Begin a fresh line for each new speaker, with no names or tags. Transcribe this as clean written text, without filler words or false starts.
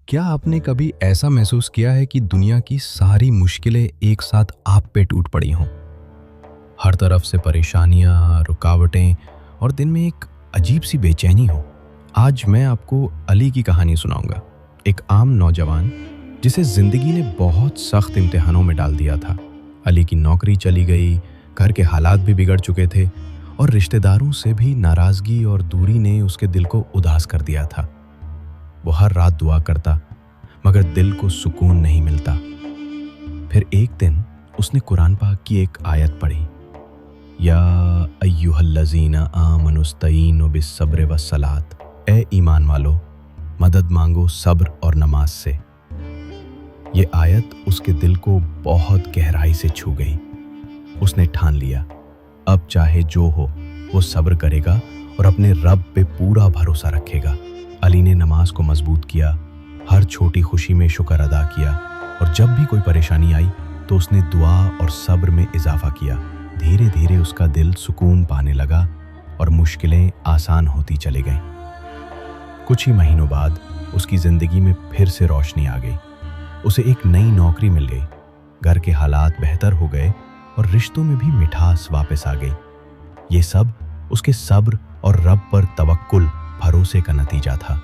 क्या आपने कभी ऐसा महसूस किया है कि दुनिया की सारी मुश्किलें एक साथ आप पे टूट पड़ी हों? हर तरफ से परेशानियां, रुकावटें और दिन में एक अजीब सी बेचैनी हो। आज मैं आपको अली की कहानी सुनाऊंगा। एक आम नौजवान जिसे जिंदगी ने बहुत सख्त इम्तिहानों में डाल दिया था। अली की नौकरी चली गई, घर के हालात भी बिगड़ चुके थे और रिश्तेदारों से भी नाराजगी और दूरी ने उसके दिल को उदास कर दिया था। वो हर रात दुआ करता, मगर दिल को सुकून नहीं मिलता। फिर एक दिन उसने कुरान पाक की एक आयत पढ़ी, या अय्युहल्लज़ीना आमनुस्तईनु बिस्सब्र वस्सलात, ए ईमान वालो, मदद मांगो सब्र और नमाज से। ये आयत उसके दिल को बहुत गहराई से छू गई। उसने ठान लिया, अब चाहे जो हो वो सब्र करेगा और अपने रब पे पूरा भरोसा रखेगा। अली ने नमाज को मजबूत किया, हर छोटी खुशी में शुक्र अदा किया और जब भी कोई परेशानी आई तो उसने दुआ और सब्र में इजाफा किया। धीरे धीरे उसका दिल सुकून पाने लगा और मुश्किलें आसान होती चली गईं। कुछ ही महीनों बाद उसकी जिंदगी में फिर से रोशनी आ गई। उसे एक नई नौकरी मिल गई, घर के हालात बेहतर हो गए और रिश्तों में भी मिठास वापस आ गई। ये सब उसके सब्र और रब पर तवक्कुल, भरोसे का नतीजा था।